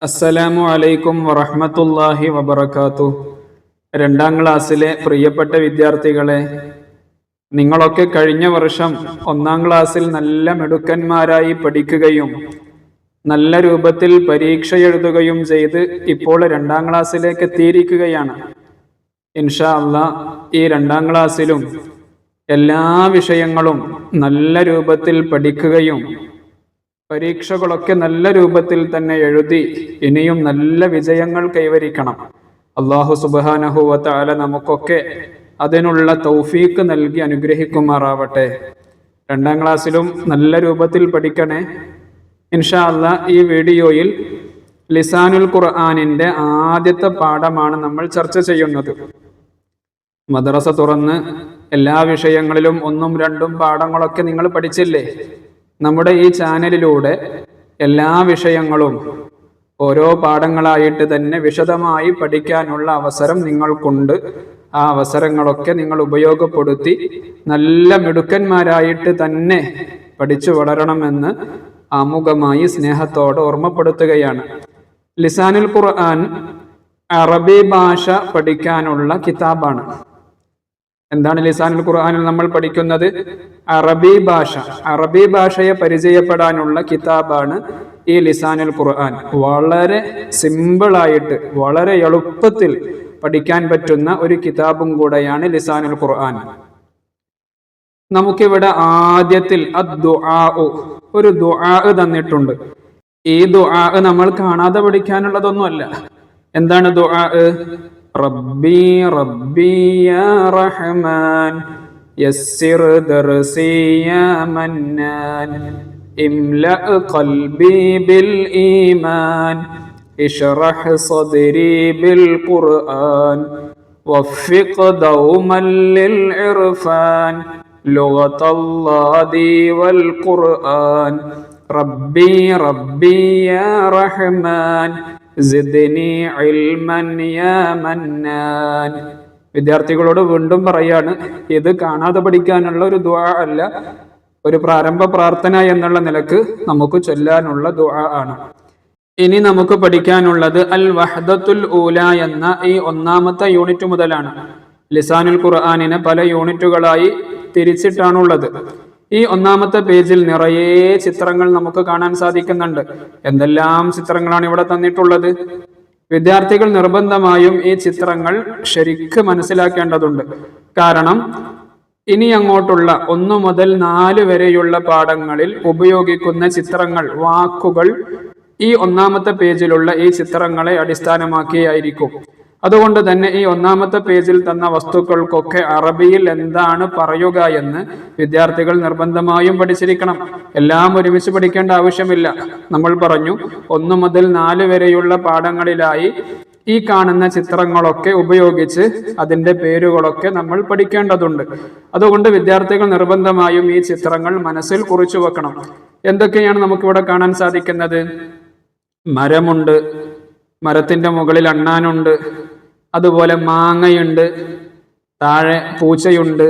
അസ്സലാമു അലൈക്കും വറഹ്മത്തുള്ളാഹി വബറകാതുഹു. രണ്ടാം ക്ലാസ്സിലെ പ്രിയപ്പെട്ട വിദ്യാർത്ഥികളെ, നിങ്ങളൊക്കെ കഴിഞ്ഞ വർഷം ഒന്നാം ക്ലാസ്സിൽ നല്ല മിടുക്കന്മാരായി പഠിക്കുകയും നല്ല രൂപത്തിൽ പരീക്ഷ എഴുതുകയും ചെയ്ത് ഇപ്പോൾ രണ്ടാം ക്ലാസ്സിലേക്ക് എത്തിയിരിക്കുകയാണ്. ഇൻഷാ അല്ലാഹ് ഈ രണ്ടാം ക്ലാസ്സിലും എല്ലാ വിഷയങ്ങളും നല്ല രൂപത്തിൽ പഠിക്കുകയും പരീക്ഷകളൊക്കെ നല്ല രൂപത്തിൽ തന്നെ എഴുതി ഇനിയും നല്ല വിജയങ്ങൾ കൈവരിക്കണം. അല്ലാഹു സുബ്ഹാനഹു വ തആല നമുക്കൊക്കെ അതിനുള്ള തൗഫീക്ക് നൽകി അനുഗ്രഹിക്കുമാറാവട്ടെ. രണ്ടാം ക്ലാസ്സിലും നല്ല രൂപത്തിൽ പഠിക്കണേ. ഇൻഷാ അല്ലാഹ് ഈ വീഡിയോയിൽ ലിസാനുൽ ഖുർആനിന്റെ ആദ്യത്തെ പാഠമാണ് നമ്മൾ ചർച്ച ചെയ്യുന്നത്. മദ്രസ തുറന്ന് എല്ലാ വിഷയങ്ങളിലും ഒന്നും രണ്ടും പാഠങ്ങളൊക്കെ നിങ്ങൾ പഠിച്ചില്ലേ? നമ്മുടെ ഈ ചാനലിലൂടെ എല്ലാ വിഷയങ്ങളും ഓരോ പാഠങ്ങളായിട്ട് തന്നെ വിശദമായി പഠിക്കാനുള്ള അവസരം നിങ്ങൾക്കുണ്ട്. ആ അവസരങ്ങളൊക്കെ നിങ്ങൾ ഉപയോഗപ്പെടുത്തി നല്ല മിടുക്കന്മാരായിട്ട് തന്നെ പഠിച്ചു വളരണമെന്ന് ആമുഖമായി സ്നേഹത്തോടെ ഓർമ്മപ്പെടുത്തുകയാണ്. ലിസാനുൽ ഖുർആൻ അറബി ഭാഷ പഠിക്കാനുള്ള കിതാബാണ്. എന്താണ് ലിസാനുൽ ഖുർആനിൽ നമ്മൾ പഠിക്കുന്നത്? അറബി ഭാഷ. അറബി ഭാഷയെ പരിചയപ്പെടാനുള്ള കിതാബാണ് ഈ ലിസാനുൽ ഖുർആൻ. വളരെ സിമ്പിളായിട്ട് വളരെ എളുപ്പത്തിൽ പഠിക്കാൻ പറ്റുന്ന ഒരു കിതാബും കൂടെയാണ് ലിസാനുൽ ഖുർആൻ. നമുക്കിവിടെ ആദ്യത്തിൽ ഒരു ദുആ തന്നിട്ടുണ്ട്. ഈ ദുആ നമ്മൾ കാണാതെ പഠിക്കാനുള്ളതൊന്നുമല്ല. എന്താണ് ദുആ? റബ്ബി റബ്ബി യാ റഹ്മാൻ യസ്സിർ ദർസി യാ മന്നാൻ ഇംലഅ ഖൽബി ബിൽ ഈമാൻ ഇശ്റഹ് സദ്രി ബിൽ ഖുർആൻ വഫിഖ് ദൗമൻ ലിൽ ഇർഫാൻ ലുഗതല്ലാദി വൽ ഖുർആൻ റബ്ബി റബ്ബി യാ റഹ്മാൻ സിദ്നി ഇൽമൻ യാ മന്നാൻ. വിദ്യാർത്ഥികളോട് വീണ്ടും പറയാണ്, ഇത് കാണാതെ പഠിക്കാനുള്ള ഒരു ദുആ അല്ല, ഒരു പ്രാരംഭ പ്രാർത്ഥന എന്നുള്ള നിലക്ക് നമുക്ക് ചൊല്ലാനുള്ള ദുആ ആണ്. ഇനി നമുക്ക് പഠിക്കാനുള്ളത് അൽ വഹ്ദത്തുൽ ഊല എന്ന ഈ ഒന്നാമത്തെ യൂണിറ്റ് മുതലാണ്. ലിസാനുൽ ഖുർആനിനെ പല യൂണിറ്റുകളായി തിരിച്ചിട്ടാണുള്ളത്. ഈ ഒന്നാമത്തെ പേജിൽ നിറയെ ചിത്രങ്ങൾ നമുക്ക് കാണാൻ സാധിക്കുന്നുണ്ട്. എന്തെല്ലാം ചിത്രങ്ങളാണ് ഇവിടെ തന്നിട്ടുള്ളത്? വിദ്യാർത്ഥികൾ നിർബന്ധമായും ഈ ചിത്രങ്ങൾ ശരിക്ക് മനസ്സിലാക്കേണ്ടതുണ്ട്. കാരണം ഇനി അങ്ങോട്ടുള്ള 1 മുതൽ 4 വരെയുള്ള പാഠങ്ങളിൽ ഉപയോഗിക്കുന്ന ചിത്രങ്ങൾ, വാക്കുകൾ ഈ ഒന്നാമത്തെ പേജിലുള്ള ഈ ചിത്രങ്ങളെ അടിസ്ഥാനമാക്കിയായിരിക്കും. അതുകൊണ്ട് തന്നെ ഈ ഒന്നാമത്തെ പേജിൽ തന്ന വസ്തുക്കൾക്കൊക്കെ അറബിയിൽ എന്താണ് പറയുക എന്ന് വിദ്യാർത്ഥികൾ നിർബന്ധമായും പഠിച്ചിരിക്കണം. എല്ലാം ഒരുമിച്ച് പഠിക്കേണ്ട ആവശ്യമില്ല. നമ്മൾ പറഞ്ഞു 1 മുതൽ 4 വരെയുള്ള പാഠങ്ങളിലായി ഈ കാണുന്ന ചിത്രങ്ങളൊക്കെ ഉപയോഗിച്ച് അതിൻ്റെ പേരുകളൊക്കെ നമ്മൾ പഠിക്കേണ്ടതുണ്ട്. അതുകൊണ്ട് വിദ്യാർത്ഥികൾ നിർബന്ധമായും ഈ ചിത്രങ്ങൾ മനസ്സിൽ കുറിച്ചു വെക്കണം. എന്തൊക്കെയാണ് നമുക്കിവിടെ കാണാൻ സാധിക്കുന്നത്? മരമുണ്ട്, മരത്തിന്റെ മുകളിൽ അണ്ണാനുണ്ട്, അതുപോലെ മാങ്ങയുണ്ട്, താഴെ പൂച്ചയുണ്ട്,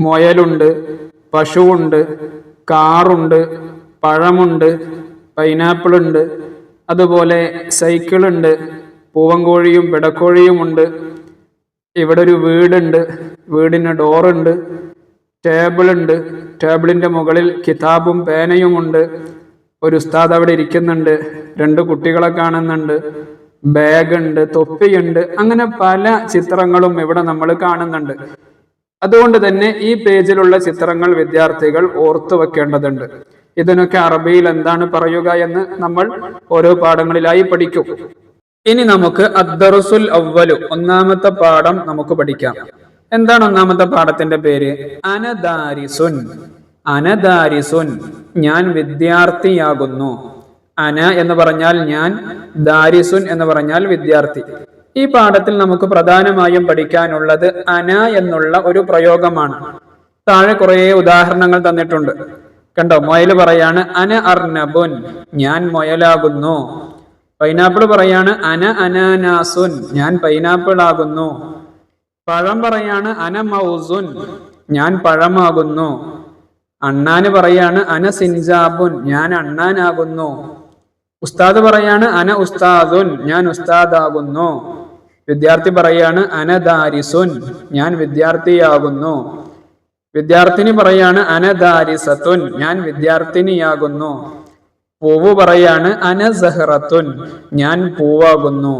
മുയലുണ്ട്, പശുവുണ്ട്, കാറുണ്ട്, പഴമുണ്ട്, പൈനാപ്പിൾ ഉണ്ട്, അതുപോലെ സൈക്കിളുണ്ട്, പൂവൻകോഴിയും പിടക്കോഴിയും ഉണ്ട്. ഇവിടെ ഒരു വീടുണ്ട്, വീടിന് ഡോറുണ്ട്, ടേബിളുണ്ട്, ടേബിളിന്റെ മുകളിൽ കിതാബും പേനയുമുണ്ട്. ഒരു ഉസ്താദ് അവിടെ ഇരിക്കുന്നുണ്ട്, 2 കുട്ടികളെ കാണുന്നുണ്ട്, ബാഗ് ഉണ്ട്, തൊപ്പിയുണ്ട്. അങ്ങനെ പല ചിത്രങ്ങളും ഇവിടെ നമ്മൾ കാണുന്നുണ്ട്. അതുകൊണ്ട് തന്നെ ഈ പേജിലുള്ള ചിത്രങ്ങൾ വിദ്യാർത്ഥികൾ ഓർത്തു വെക്കേണ്ടതുണ്ട്. ഇതിനൊക്കെ അറബിയിൽ എന്താണ് പറയുക എന്ന് നമ്മൾ ഓരോ പാഠങ്ങളിലായി പഠിക്കും. ഇനി നമുക്ക് അദ്ദർസുൽ അവ്വലു, ഒന്നാമത്തെ പാഠം നമുക്ക് പഠിക്കാം. എന്താണ് ഒന്നാമത്തെ പാഠത്തിന്റെ പേര്? അനദാരിസുൻ. അനദാരിസുൻ, ഞാൻ വിദ്യാർത്ഥിയാകുന്നു. അന എന്ന് പറഞ്ഞാൽ ഞാൻ, ദാരിസുൻ എന്ന് പറഞ്ഞാൽ വിദ്യാർത്ഥി. ഈ പാഠത്തിൽ നമുക്ക് പ്രധാനമായും പഠിക്കാനുള്ളത് അന എന്നുള്ള ഒരു പ്രയോഗമാണ്. താഴെ കുറെ ഉദാഹരണങ്ങൾ തന്നിട്ടുണ്ട്. കണ്ടോ? മുയല് പറയാണ് അന അർനബുൻ, ഞാൻ മുയലാകുന്നു. പൈനാപ്പിൾ പറയാണ് അന അനാനാസുൻ, ഞാൻ പൈനാപ്പിൾ ആകുന്നു. പഴം പറയാണ് അന മൗസുൻ, ഞാൻ പഴമാകുന്നു. അണ്ണാന് പറയാണ് അന സിൻജാബുൻ, ഞാൻ അണ്ണാനാകുന്നു. ഉസ്താദ് പറയാണ് അന ഉസ്താദുൻ, ഞാൻ ഉസ്താദാകുന്നു. വിദ്യാർത്ഥി പറയാണ് അന ദാരിസുൻ, ഞാൻ വിദ്യാർത്ഥിയാകുന്നു. വിദ്യാർത്ഥിനി പറയാണ് അന ദാരിസത്തുൻ, ഞാൻ വിദ്യാർത്ഥിനിയാകുന്നു. പൂവ് പറയാണ് അന സഹറത്തുൻ, ഞാൻ പൂവാകുന്നു.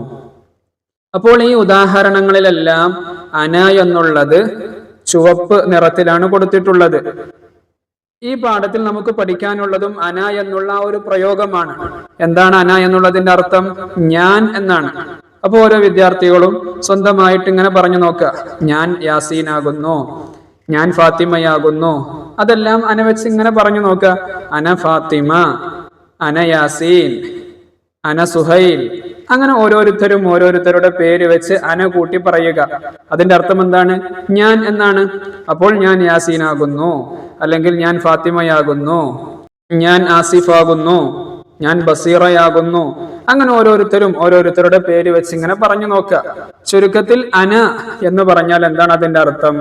അപ്പോൾ ഈ ഉദാഹരണങ്ങളിലെല്ലാം അന എന്നുള്ളത് ചുവപ്പ് നിറത്തിലാണ് കൊടുത്തിട്ടുള്ളത്. ഈ പാഠത്തിൽ നമുക്ക് പഠിക്കാനുള്ളതും അന എന്നുള്ള ഒരു പ്രയോഗമാണ്. എന്താണ് അന എന്നുള്ളതിന്റെ അർത്ഥം? ഞാൻ എന്നാണ്. അപ്പോൾ ഓരോ വിദ്യാർത്ഥികളും സ്വന്തമായിട്ട് ഇങ്ങനെ പറഞ്ഞു നോക്കുക. ഞാൻ യാസീനാകുന്നു, ഞാൻ ഫാത്തിമയാകുന്നു. അതെല്ലാം അന വെച്ച് ഇങ്ങനെ പറഞ്ഞു നോക്കുക. അന ഫാത്തിമ, അന യാസീൻ, അന സുഹൈൽ. അങ്ങനെ ഓരോരുത്തരും ഓരോരുത്തരുടെ പേര് വെച്ച് അന കൂട്ടി പറയുക. അതിന്റെ അർത്ഥം എന്താണ്? ഞാൻ എന്നാണ്. അപ്പോൾ ഞാൻ യാസീനാകുന്നു, അല്ലെങ്കിൽ ഞാൻ ഫാത്തിമയാകുന്നു, ഞാൻ ആസിഫാകുന്നു, ഞാൻ ബസീറയാകുന്നു. അങ്ങനെ ഓരോരുത്തരും ഓരോരുത്തരുടെ പേര് വെച്ച് ഇങ്ങനെ പറഞ്ഞു നോക്കുക. ചുരുക്കത്തിൽ അന എന്ന് പറഞ്ഞാൽ എന്താണ് അതിന്റെ അർത്ഥം?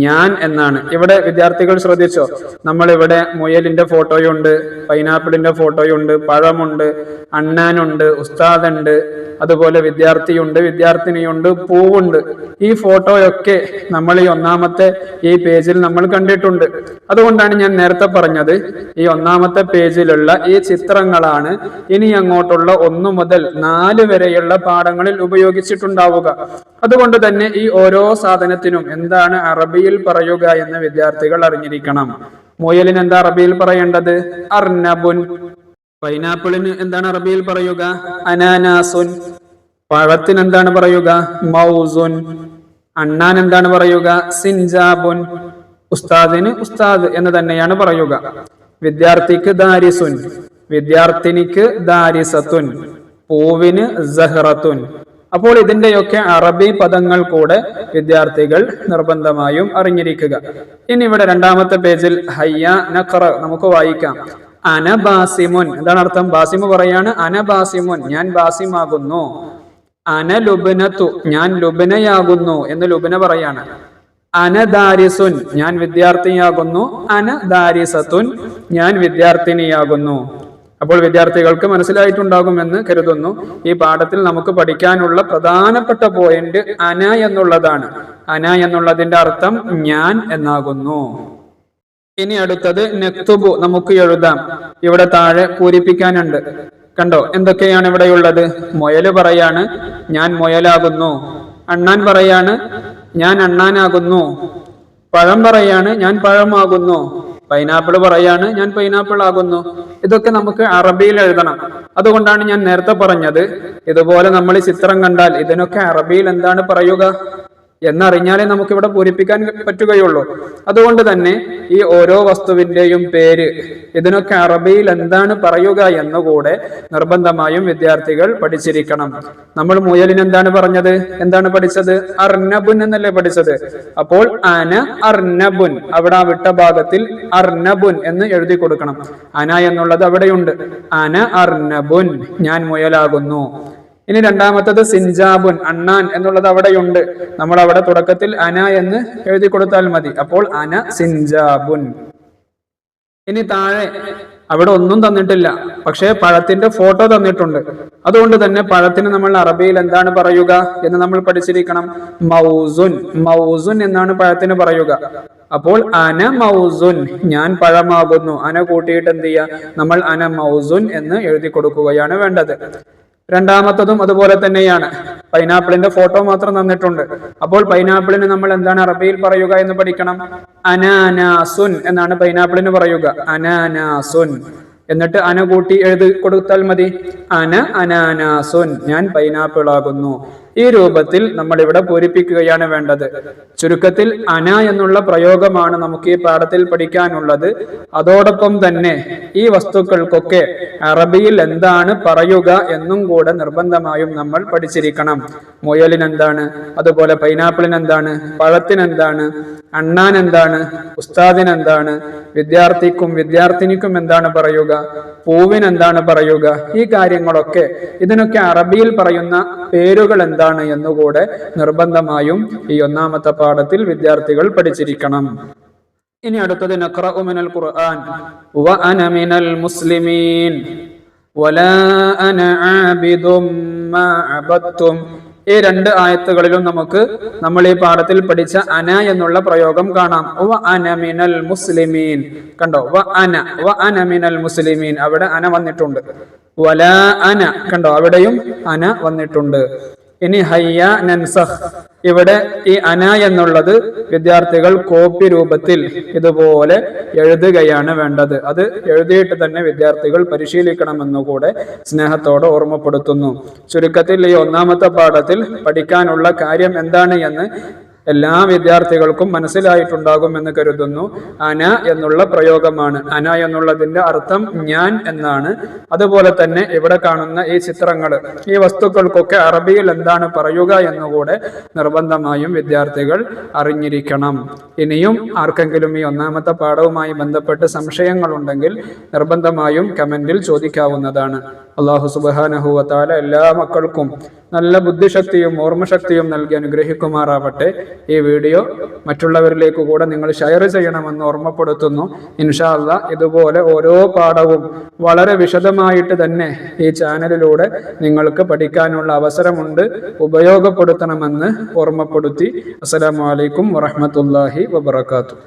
ഞാൻ എന്നാണ്. ഇവിടെ വിദ്യാർത്ഥികൾ ശ്രദ്ധിച്ചോ, നമ്മൾ ഇവിടെ മുയലിന്റെ ഫോട്ടോയുണ്ട്, പൈനാപ്പിളിന്റെ ഫോട്ടോയുണ്ട്, പഴമുണ്ട്, അണ്ണാനുണ്ട്, ഉസ്താദുണ്ട്, അതുപോലെ വിദ്യാർത്ഥിയുണ്ട്, വിദ്യാർത്ഥിനിയുണ്ട്, പൂവുണ്ട്. ഈ ഫോട്ടോയൊക്കെ നമ്മൾ ഈ ഒന്നാമത്തെ ഈ പേജിൽ നമ്മൾ കണ്ടിട്ടുണ്ട്. അതുകൊണ്ടാണ് ഞാൻ നേരത്തെ പറഞ്ഞത്, ഈ ഒന്നാമത്തെ പേജിലുള്ള ഈ ചിത്രങ്ങളാണ് ഇനി അങ്ങോട്ടുള്ള 1 മുതൽ 4 വരെയുള്ള പാഠങ്ങളിൽ ഉപയോഗിച്ചിട്ടുണ്ടാവുക. അതുകൊണ്ട് തന്നെ ഈ ഓരോ സാധനത്തിനും എന്താണ് അറബിയിൽ പറയുക എന്ന് വിദ്യാർത്ഥികൾ അറിഞ്ഞിരിക്കണം. മുയലിന് എന്താ അറബിയിൽ പറയേണ്ടത്? അർനബുൻ. പൈനാപ്പിളിന് എന്താണ് അറബിയിൽ പറയുക? അനാനാസുൻ. പഴത്തിന് എന്താണ് പറയുക? മൗസുൻ. അണ്ണാൻ എന്താണ് പറയുക? സിൻജാബുൻ. ഉസ്താദിന് ഉസ്താദ് എന്ന് തന്നെയാണ് പറയുക. വിദ്യാർത്ഥിക്ക് ദാരിസുൻ, വിദ്യാർത്ഥിനിക്ക് ദാരിസത്തുൻ, പൂവിന് സഹറത്തുൻ. അപ്പോൾ ഇതിന്റെയൊക്കെ അറബി പദങ്ങൾ കൂടെ വിദ്യാർത്ഥികൾ നിർബന്ധമായും അറിഞ്ഞിരിക്കുക. ഇനി ഇവിടെ രണ്ടാമത്തെ പേജിൽ ഹയ്യ നഖറ നമുക്ക് വായിക്കാം. അന ബാസിമുൻ. എന്താണ് അർത്ഥം? ബാസിമു പറയാണ് അന ബാസിമുൻ, ഞാൻ ബാസിമാകുന്നു. അന ലുബ്നത്തു, ഞാൻ ലുബ്നയാകുന്നു എന്ന് ലുബ്ന പറയാണ്. അന ദാരിസുൻ, ഞാൻ വിദ്യാർത്ഥിയാകുന്നു. അന ദാരിസത്തുൻ, ഞാൻ വിദ്യാർത്ഥിനിയാകുന്നു. അപ്പോൾ വിദ്യാർത്ഥികൾക്ക് മനസ്സിലായിട്ടുണ്ടാകുമെന്ന് കരുതുന്നു. ഈ പാഠത്തിൽ നമുക്ക് പഠിക്കാനുള്ള പ്രധാനപ്പെട്ട പോയിന്റ് അന എന്നുള്ളതാണ്. അന എന്നുള്ളതിന്റെ അർത്ഥം ഞാൻ എന്നാകുന്നു. ഇനി അടുത്തത് നക്തുബു, നമുക്ക് എഴുതാം. ഇവിടെ താഴെ പൂരിപ്പിക്കാനുണ്ട്. കണ്ടോ എന്തൊക്കെയാണ് ഇവിടെയുള്ളത്? മുയല് പറയാണ് ഞാൻ മുയലാകുന്നു. അണ്ണാൻ പറയാണ് ഞാൻ അണ്ണാനാകുന്നു. പഴം പറയാണ് ഞാൻ പഴമാകുന്നു. പൈനാപ്പിൾ പറയാണ് ഞാൻ പൈനാപ്പിൾ ആകുന്നു. ഇതൊക്കെ നമുക്ക് അറബിയിൽ എഴുതണം. അതുകൊണ്ടാണ് ഞാൻ നേരത്തെ പറഞ്ഞത്, ഇതുപോലെ നമ്മൾ ചിത്രം കണ്ടാൽ ഇതിനൊക്കെ അറബിയിൽ എന്താണ് പറയുക എന്നറിഞ്ഞാലേ നമുക്കിവിടെ പൂരിപ്പിക്കാൻ പറ്റുകയുള്ളൂ. അതുകൊണ്ട് തന്നെ ഈ ഓരോ വസ്തുവിന്റെയും പേര്, ഇതിനൊക്കെ അറബിയിൽ എന്താണ് പറയുക എന്നുകൂടെ നിർബന്ധമായും വിദ്യാർത്ഥികൾ പഠിച്ചിരിക്കണം. നമ്മൾ മുയലിന് എന്താണ് പറഞ്ഞത്? എന്താണ് പഠിച്ചത്? അർനബുൻ എന്നല്ലേ പഠിച്ചത്? അപ്പോൾ അന അർനബുൻ, അവിടെ ആ വിട്ട ഭാഗത്തിൽ അർനബുൻ എന്ന് എഴുതി കൊടുക്കണം. അന എന്നുള്ളത് അവിടെയുണ്ട്. അന അർനബുൻ, ഞാൻ മുയലാകുന്നു. ഇനി രണ്ടാമത്തത് സിൻജാബുൻ, അണ്ണാൻ എന്നുള്ളത് അവിടെയുണ്ട്. നമ്മൾ അവിടെ തുടക്കത്തിൽ അന എന്ന് എഴുതി കൊടുത്താൽ മതി. അപ്പോൾ അന സിൻജാബുൻ. ഇനി താഴെ അവിടെ ഒന്നും തന്നിട്ടില്ല, പക്ഷേ പഴത്തിന്റെ ഫോട്ടോ തന്നിട്ടുണ്ട്. അതുകൊണ്ട് തന്നെ പഴത്തിന് നമ്മൾ അറബിയിൽ എന്താണ് പറയുക എന്ന് നമ്മൾ പഠിച്ചിരിക്കണം. മൗസുൻ. മൗസുൻ എന്നാണ് പഴത്തിന് പറയുക. അപ്പോൾ അന മൗസുൻ, ഞാൻ പഴമാകുന്നു. അന കൂട്ടിയിട്ട് എന്ത് ചെയ്യുക? നമ്മൾ അന മൗസുൻ എന്ന് എഴുതി കൊടുക്കുകയാണ് വേണ്ടത്. രണ്ടാമത്തതും അതുപോലെ തന്നെയാണ്. പൈനാപ്പിളിന്റെ ഫോട്ടോ മാത്രം തന്നിട്ടുണ്ട്. അപ്പോൾ പൈനാപ്പിളിന് നമ്മൾ എന്താണ് അറബിയിൽ പറയുക എന്ന് പഠിക്കണം. അനാനാസുൻ എന്നാണ് പൈനാപ്പിളിന് പറയുക. അനാനാസുൻ. എന്നിട്ട് അന കൂട്ടി എഴുതി കൊടുത്താൽ മതി. അന അനാനാസുൻ, ഞാൻ പൈനാപ്പിൾ ആകുന്നു. ഈ രൂപത്തിൽ നമ്മൾ ഇവിടെ പൂരിപ്പിക്കുകയാണ് വേണ്ടത്. ചുരുക്കത്തിൽ അന എന്നുള്ള പ്രയോഗമാണ് നമുക്ക് ഈ പാഠത്തിൽ പഠിക്കാനുള്ളത്. അതോടൊപ്പം തന്നെ ഈ വസ്തുക്കൾക്കൊക്കെ അറബിയിൽ എന്താണ് പറയുക എന്നും കൂടെ നിർബന്ധമായും നമ്മൾ പഠിച്ചിരിക്കണം. മുയലിന് എന്താണ്, അതുപോലെ പൈനാപ്പിളിന് എന്താണ്, പഴത്തിന് എന്താണ്, അണ്ണാൻ എന്താണ്, ഉസ്താദിന് എന്താണ്, വിദ്യാർത്ഥിക്കും വിദ്യാർത്ഥിനിക്കും എന്താണ് പറയുക, പൂവിന് എന്താണ് പറയുക, ഈ കാര്യങ്ങളൊക്കെ ഇതിനൊക്കെ അറബിയിൽ പറയുന്ന പേരുകൾ എന്താണ് എന്നുകൂടെ നിർബന്ധമായും ഈ ഒന്നാമത്തെ പാഠത്തിൽ വിദ്യാർത്ഥികൾ പഠിച്ചിരിക്കണം. ഇനി അടുത്തത് നഖ്റഉ മിനൽ ഖുർആൻ വ അന മിനൽ മുസ്ലിമീൻ. വലാ അന ആബിദും മാ അബദ്തും. ഈ രണ്ട് ആയത്തുകളിലും നമുക്ക് നമ്മൾ ഈ പാഠത്തിൽ പഠിച്ച അന എന്നുള്ള പ്രയോഗം കാണാം. വ അന മിനൽ മുസ്ലിമീൻ. കണ്ടോ, വ അന മിനൽ മുസ്ലിമീൻ, അവിടെ അന വന്നിട്ടുണ്ട്. വലാ അന, കണ്ടോ, അവിടെയും അന വന്നിട്ടുണ്ട്. ഇനി ഹയ്യ നൻസഖ്, ഇവിടെ ഈ അന എന്നുള്ളത് വിദ്യാർത്ഥികൾ കോപ്പി രൂപത്തിൽ ഇതുപോലെ എഴുതുകയാണ് വേണ്ടത്. അത് എഴുതിയിട്ട് തന്നെ വിദ്യാർത്ഥികൾ പരിശീലിക്കണമെന്നുകൂടെ സ്നേഹത്തോടെ ഓർമ്മപ്പെടുത്തുന്നു. ചുരുക്കത്തിൽ ഈ ഒന്നാമത്തെ പാഠത്തിൽ പഠിക്കാനുള്ള കാര്യം എന്താണ് എന്ന് എല്ലാ വിദ്യാർത്ഥികൾക്കും മനസ്സിലായിട്ടുണ്ടാകും എന്ന് കരുതുന്നു. അന എന്നുള്ള പ്രയോഗമാണ്. അന എന്നുള്ളതിന്റെ അർത്ഥം ഞാൻ എന്നാണ്. അതുപോലെ തന്നെ ഇവിടെ കാണുന്ന ഈ ചിത്രങ്ങൾ, ഈ വസ്തുക്കൾക്കൊക്കെ അറബിയിൽ എന്താണ് പറയുക എന്നുകൂടെ നിർബന്ധമായും വിദ്യാർത്ഥികൾ അറിഞ്ഞിരിക്കണം. ഇനിയും ആർക്കെങ്കിലും ഈ ഒന്നാമത്തെ പാഠവുമായി ബന്ധപ്പെട്ട് സംശയങ്ങളുണ്ടെങ്കിൽ നിർബന്ധമായും കമന്റിൽ ചോദിക്കാവുന്നതാണ്. അല്ലാഹു സുബ്ഹാനഹു വ തആല എല്ലാ മക്കൾക്കും നല്ല ബുദ്ധിശക്തിയും ഓർമ്മശക്തിയും നൽകി അനുഗ്രഹിക്കുമാറാവട്ടെ. ഈ വീഡിയോ മറ്റുള്ളവരിലേക്ക് കൂടെ നിങ്ങൾ ഷെയർ ചെയ്യണമെന്ന് ഓർമ്മപ്പെടുത്തുന്നു. ഇൻഷാ അല്ലാഹ് ഇതുപോലെ ഓരോ പാഠവും വളരെ വിശദമായിട്ട് തന്നെ ഈ ചാനലിലൂടെ നിങ്ങൾക്ക് പഠിക്കാനുള്ള അവസരമുണ്ട്. ഉപയോഗപ്പെടുത്തണമെന്ന് ഓർമ്മപ്പെടുത്തി. അസ്സലാമു അലൈക്കും വറഹ്മത്തുള്ളാഹി വബറകാതുഹു.